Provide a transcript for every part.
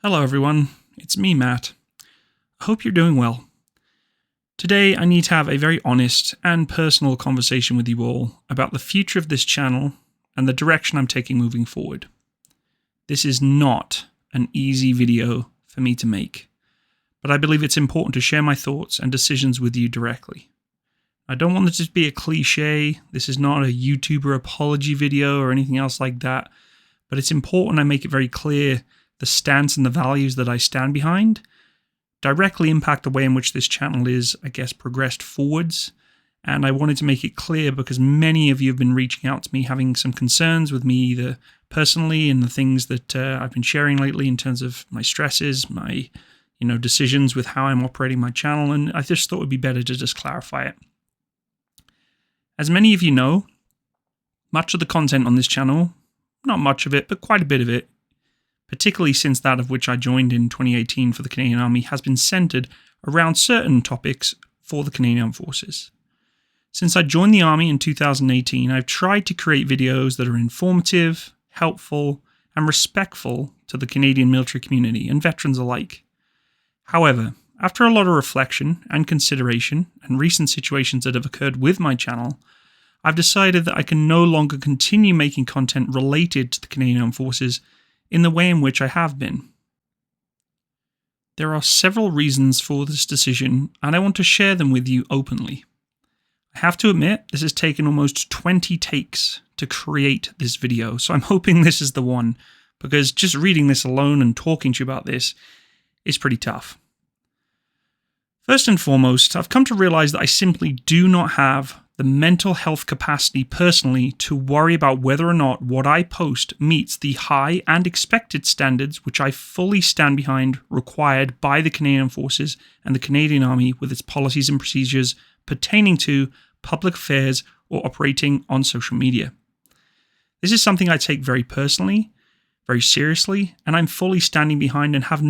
Hello everyone, it's me, Matt. I hope you're doing well. Today I need to have a very honest and personal conversation with you all about the future of this channel and the direction I'm taking moving forward. This is not an easy video for me to make, but I believe it's important to share my thoughts and decisions with you directly. I don't want this to be a cliche, this is not a YouTuber apology video or anything else like that, but it's important I make it very clear the stance and the values that I stand behind directly impact the way in which this channel is, progressed forwards. And I wanted to make it clear because many of you have been reaching out to me, having some concerns with me either personally and the things that I've been sharing lately in terms of my stresses, my decisions with how I'm operating my channel. And I just thought it would be better to just clarify it. As many of you know, much of the content on this channel, not much of it, but quite a bit of it, particularly since that of which I joined in 2018 for the Canadian Army, has been centered around certain topics for the Canadian Armed Forces. Since I joined the Army in 2018, I've tried to create videos that are informative, helpful, and respectful to the Canadian military community and veterans alike. However, after a lot of reflection and consideration and recent situations that have occurred with my channel, I've decided that I can no longer continue making content related to the Canadian Armed Forces in the way in which I have been. There are several reasons for this decision, and I want to share them with you openly. I have to admit, this has taken almost 20 takes to create this video, so I'm hoping this is the one, because just reading this alone and talking to you about this is pretty tough. First and foremost, I've come to realize that I simply do not have the mental health capacity personally to worry about whether or not what I post meets the high and expected standards which I fully stand behind required by the Canadian Forces and the Canadian Army with its policies and procedures pertaining to public affairs or operating on social media. This is something I take very personally, very seriously, and I'm fully standing behind and have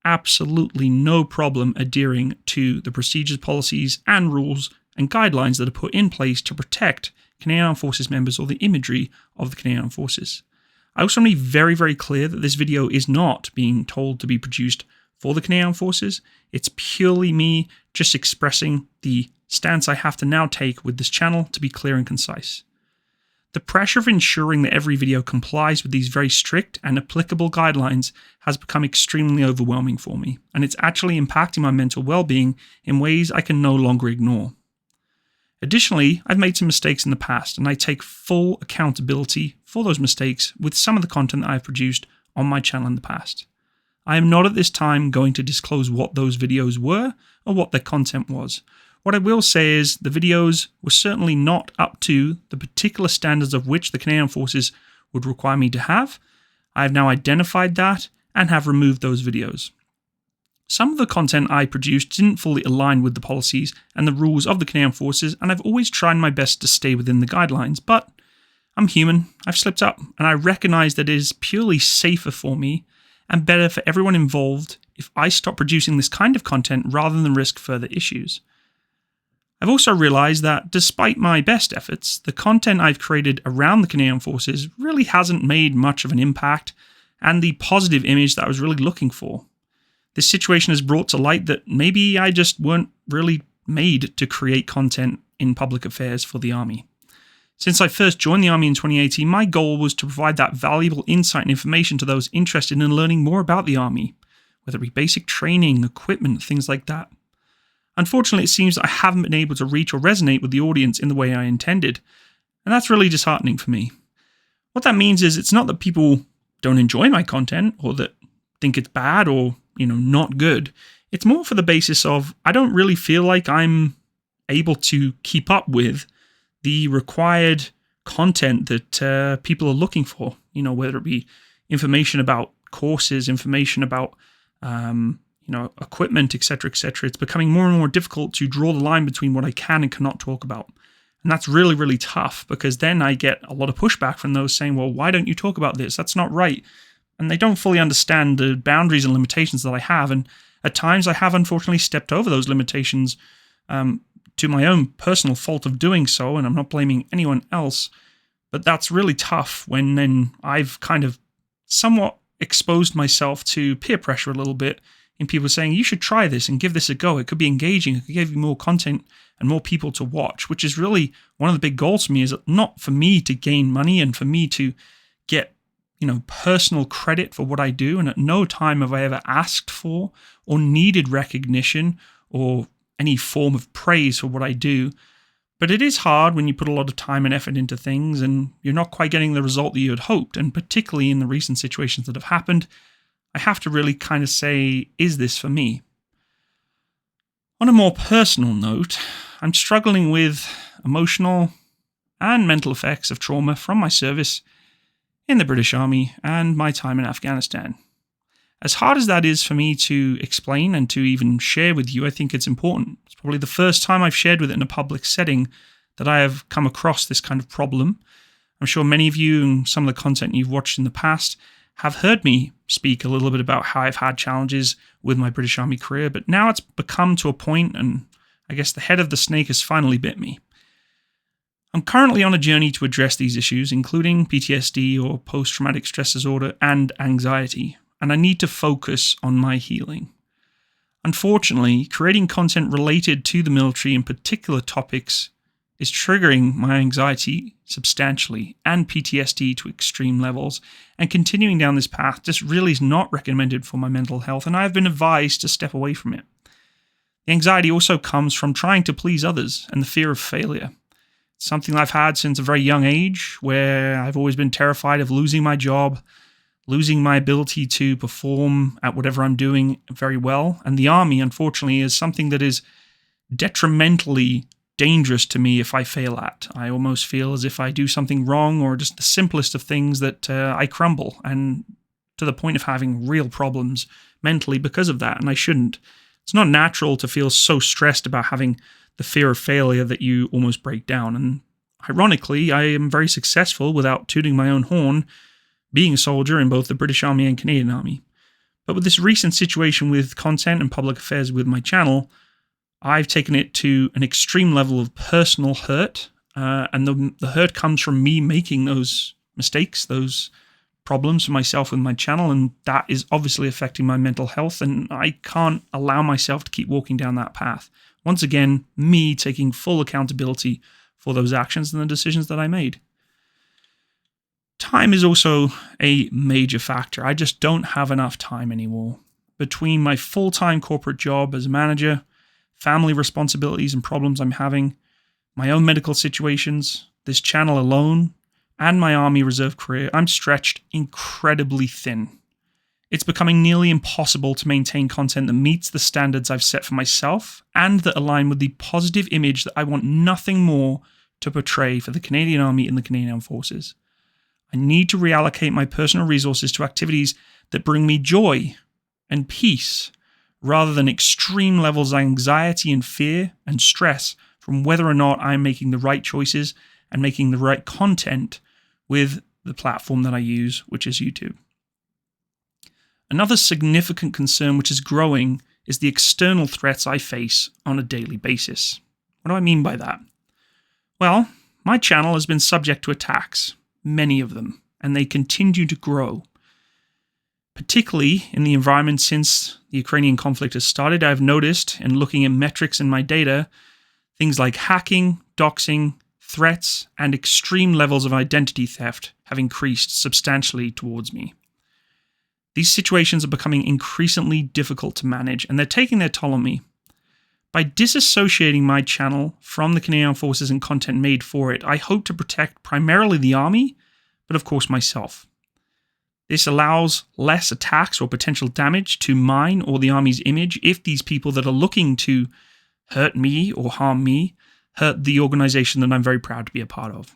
absolutely no problem adhering to the procedures, policies, and rules and guidelines that are put in place to protect Canadian Armed Forces members or the imagery of the Canadian Armed Forces. I also want to be very, very clear that this video is not being told to be produced for the Canadian Armed Forces. It's purely me just expressing the stance I have to now take with this channel to be clear and concise. The pressure of ensuring that every video complies with these very strict and applicable guidelines has become extremely overwhelming for me, and it's actually impacting my mental well-being in ways I can no longer ignore. Additionally, I've made some mistakes in the past, and I take full accountability for those mistakes with some of the content that I've produced on my channel in the past. I am not at this time going to disclose what those videos were or what their content was. What I will say is the videos were certainly not up to the particular standards of which the Canadian Forces would require me to have. I have now identified that and have removed those videos. Some of the content I produced didn't fully align with the policies and the rules of the Canadian Forces, and I've always tried my best to stay within the guidelines, but I'm human, I've slipped up, and I recognize that it is purely safer for me and better for everyone involved if I stop producing this kind of content rather than risk further issues. I've also realized that despite my best efforts, the content I've created around the Canadian Forces really hasn't made much of an impact and the positive image that I was really looking for. This situation has brought to light that maybe I just weren't really made to create content in public affairs for the Army. Since I first joined the Army in 2018, my goal was to provide that valuable insight and information to those interested in learning more about the Army, whether it be basic training, equipment, things like that. Unfortunately, it seems that I haven't been able to reach or resonate with the audience in the way I intended, and that's really disheartening for me. What that means is it's not that people don't enjoy my content or that think it's bad or, not good. It's more for the basis of I don't really feel like I'm able to keep up with the required content that people are looking for, whether it be information about courses, information about equipment, etc., etc. It's becoming more and more difficult to draw the line between what I can and cannot talk about. And that's really, really tough because then I get a lot of pushback from those saying, well, why don't you talk about this? That's not right. And they don't fully understand the boundaries and limitations that I have. And at times I have unfortunately stepped over those limitations to my own personal fault of doing so. And I'm not blaming anyone else. But that's really tough when then I've kind of somewhat exposed myself to peer pressure a little bit in people saying, you should try this and give this a go. It could be engaging. It could give you more content and more people to watch, which is really one of the big goals for me, is not for me to gain money and for me to get, personal credit for what I do. And at no time have I ever asked for or needed recognition or any form of praise for what I do. But it is hard when you put a lot of time and effort into things and you're not quite getting the result that you had hoped. And particularly in the recent situations that have happened, I have to really kind of say, is this for me? On a more personal note, I'm struggling with emotional and mental effects of trauma from my service in the British Army and my time in Afghanistan. As hard as that is for me to explain and to even share with you, I think it's important. It's probably the first time I've shared with it in a public setting that I have come across this kind of problem. I'm sure many of you and some of the content you've watched in the past have heard me speak a little bit about how I've had challenges with my British Army career, but now it's become to a point, and I guess the head of the snake has finally bit me. I'm currently on a journey to address these issues, including PTSD or post-traumatic stress disorder and anxiety, and I need to focus on my healing. Unfortunately, creating content related to the military in particular topics is triggering my anxiety substantially and PTSD to extreme levels, and continuing down this path just really is not recommended for my mental health, and I have been advised to step away from it. The anxiety also comes from trying to please others and the fear of failure. It's something I've had since a very young age, where I've always been terrified of losing my job, losing my ability to perform at whatever I'm doing very well, and the army, unfortunately, is something that is detrimentally dangerous to me if I fail at. I almost feel as if I do something wrong or just the simplest of things that I crumble, and to the point of having real problems mentally because of that, and I shouldn't. It's not natural to feel so stressed about having the fear of failure that you almost break down. And ironically, I am very successful without tooting my own horn, being a soldier in both the British Army and Canadian Army. But with this recent situation with content and public affairs with my channel, I've taken it to an extreme level of personal hurt, and the hurt comes from me making those mistakes, those problems for myself with my channel, and that is obviously affecting my mental health, and I can't allow myself to keep walking down that path. Once again, me taking full accountability for those actions and the decisions that I made. Time is also a major factor. I just don't have enough time anymore. Between my full-time corporate job as a manager, family responsibilities and problems I'm having, my own medical situations, this channel alone, and my Army Reserve career, I'm stretched incredibly thin. It's becoming nearly impossible to maintain content that meets the standards I've set for myself and that align with the positive image that I want nothing more to portray for the Canadian Army and the Canadian Armed Forces. I need to reallocate my personal resources to activities that bring me joy and peace, rather than extreme levels of anxiety and fear and stress from whether or not I'm making the right choices and making the right content with the platform that I use, which is YouTube. Another significant concern which is growing is the external threats I face on a daily basis. What do I mean by that? Well, my channel has been subject to attacks, many of them, and they continue to grow. Particularly in the environment since the Ukrainian conflict has started, I've noticed, in looking at metrics in my data, things like hacking, doxing, threats, and extreme levels of identity theft have increased substantially towards me. These situations are becoming increasingly difficult to manage, and they're taking their toll on me. By disassociating my channel from the Canadian Armed Forces and content made for it, I hope to protect primarily the Army, but of course myself. This allows less attacks or potential damage to mine or the Army's image if these people that are looking to hurt me or harm me hurt the organization that I'm very proud to be a part of.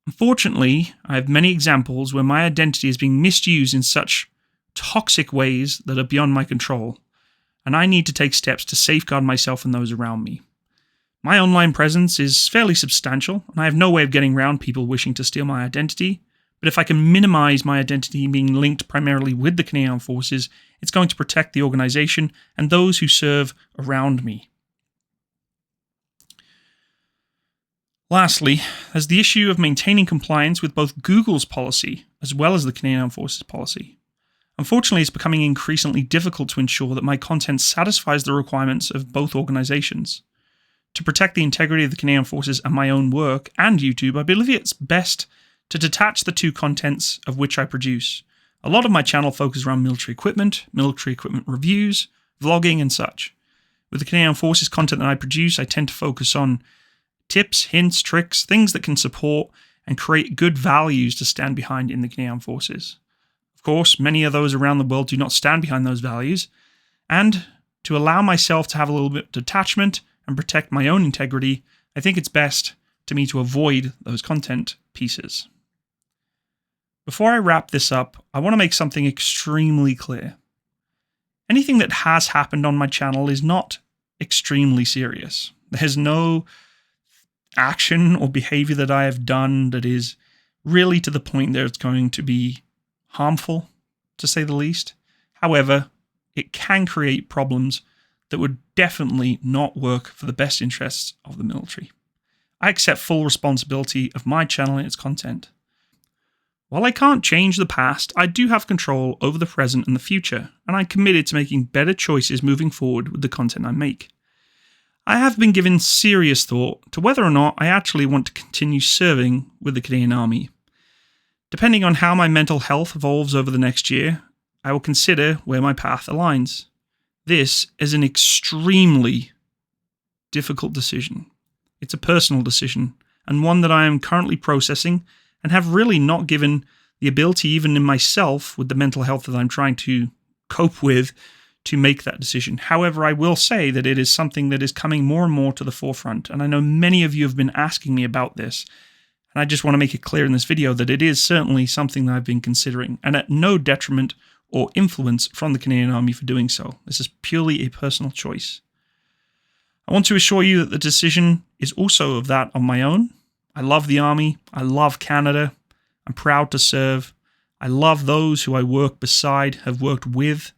Unfortunately, I have many examples where my identity is being misused in such toxic ways that are beyond my control, and I need to take steps to safeguard myself and those around me. My online presence is fairly substantial, and I have no way of getting around people wishing to steal my identity, but if I can minimize my identity being linked primarily with the Canadian Armed Forces, it's going to protect the organization and those who serve around me. Lastly, there's the issue of maintaining compliance with both Google's policy as well as the Canadian Armed Forces policy. Unfortunately, it's becoming increasingly difficult to ensure that my content satisfies the requirements of both organizations. To protect the integrity of the Canadian Forces and my own work and YouTube, I believe it's best to detach the two contents of which I produce. A lot of my channel focuses around military equipment reviews, vlogging and such. With the Canadian Forces content that I produce, I tend to focus on tips, hints, tricks, things that can support and create good values to stand behind in the Canadian Forces. Of course, many of those around the world do not stand behind those values, and to allow myself to have a little bit of detachment and protect my own integrity, I think it's best to me to avoid those content pieces. Before I wrap this up, I want to make something extremely clear. Anything that has happened on my channel is not extremely serious. There's no action or behavior that I have done that is really to the point that it's going to be harmful, to say the least. However, it can create problems that would definitely not work for the best interests of the military. I accept full responsibility of my channel and its content. While I can't change the past, I do have control over the present and the future, and I'm committed to making better choices moving forward with the content I make. I have been given serious thought to whether or not I actually want to continue serving with the Canadian Army. Depending on how my mental health evolves over the next year, I will consider where my path aligns. This is an extremely difficult decision. It's a personal decision, and one that I am currently processing and have really not given the ability, even in myself, with the mental health that I'm trying to cope with, to make that decision. However, I will say that it is something that is coming more and more to the forefront, and I know many of you have been asking me about this, and I just want to make it clear in this video that it is certainly something that I've been considering, and at no detriment or influence from the Canadian Army for doing so. This is purely a personal choice. I want to assure you that the decision is also of that on my own. I love the Army. I love Canada. I'm proud to serve. I love those who I work beside, have worked with,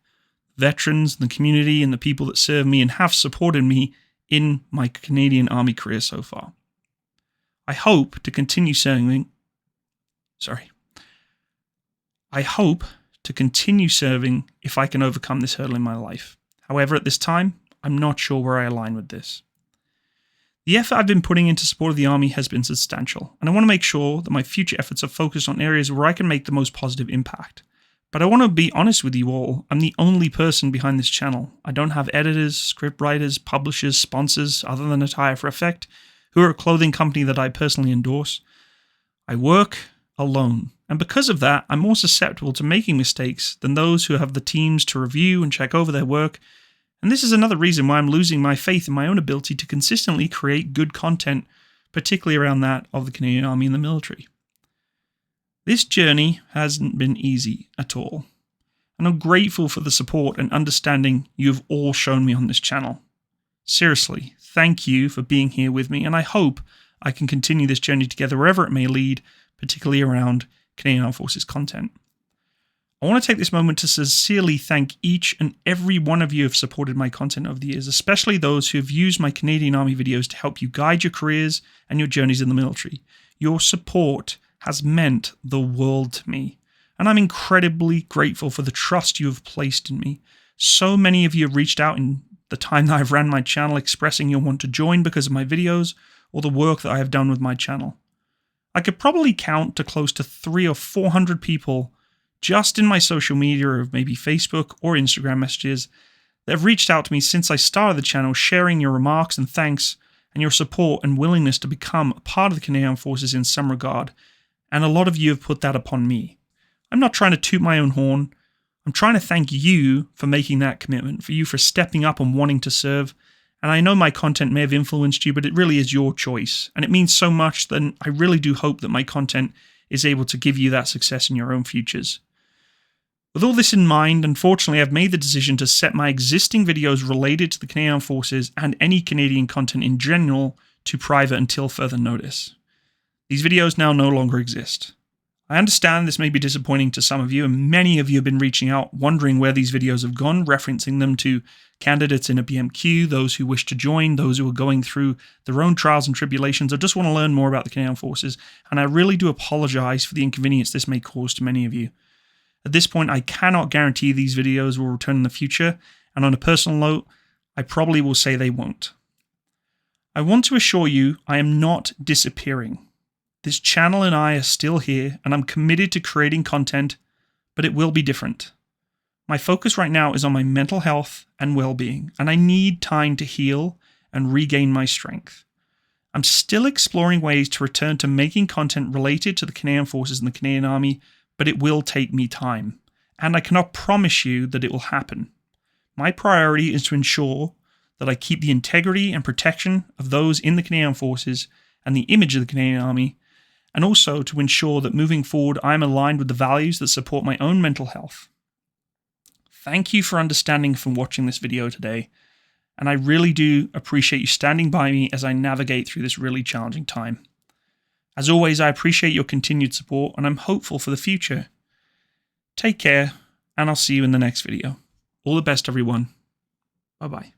veterans, the community, and the people that serve me and have supported me in my Canadian Army career so far. I hope to continue serving if I can overcome this hurdle in my life. However, at this time, I'm not sure where I align with this. The effort I've been putting into support of the Army has been substantial, and I want to make sure that my future efforts are focused on areas where I can make the most positive impact. But I want to be honest with you all, I'm the only person behind this channel. I don't have editors, script writers, publishers, sponsors, other than Attire for Effect, who are a clothing company that I personally endorse. I work alone, and because of that, I'm more susceptible to making mistakes than those who have the teams to review and check over their work. And this is another reason why I'm losing my faith in my own ability to consistently create good content, particularly around that of the Canadian Army and the military. This journey hasn't been easy at all, and I'm grateful for the support and understanding you've all shown me on this channel. Seriously, thank you for being here with me, and I hope I can continue this journey together wherever it may lead, particularly around Canadian Armed Forces content. I want to take this moment to sincerely thank each and every one of you who have supported my content over the years, especially those who have used my Canadian Army videos to help you guide your careers and your journeys in the military. Your support has meant the world to me, and I'm incredibly grateful for the trust you have placed in me. So many of you have reached out in the time that I've ran my channel expressing your want to join because of my videos or the work that I have done with my channel. I could probably count to close to 300 or 400 people just in my social media of maybe Facebook or Instagram messages that have reached out to me since I started the channel, sharing your remarks and thanks and your support and willingness to become a part of the Canadian Armed Forces in some regard. And a lot of you have put that upon me. I'm not trying to toot my own horn. I'm trying to thank you for making that commitment, for you for stepping up and wanting to serve. And I know my content may have influenced you, but it really is your choice. And it means so much that I really do hope that my content is able to give you that success in your own futures. With all this in mind, unfortunately, I've made the decision to set my existing videos related to the Canadian Armed Forces and any Canadian content in general to private until further notice. These videos now no longer exist. I understand this may be disappointing to some of you, and many of you have been reaching out wondering where these videos have gone, referencing them to candidates in a BMQ, those who wish to join, those who are going through their own trials and tribulations, or just want to learn more about the Canadian Forces, and I really do apologize for the inconvenience this may cause to many of you. At this point, I cannot guarantee these videos will return in the future, and on a personal note, I probably will say they won't. I want to assure you I am not disappearing. This channel and I are still here, and I'm committed to creating content, but it will be different. My focus right now is on my mental health and well-being, and I need time to heal and regain my strength. I'm still exploring ways to return to making content related to the Canadian Forces and the Canadian Army, but it will take me time, and I cannot promise you that it will happen. My priority is to ensure that I keep the integrity and protection of those in the Canadian Forces and the image of the Canadian Army, and also to ensure that moving forward I am aligned with the values that support my own mental health. Thank you for understanding from watching this video today, and I really do appreciate you standing by me as I navigate through this really challenging time. As always, I appreciate your continued support, and I'm hopeful for the future. Take care, and I'll see you in the next video. All the best, everyone. Bye-bye.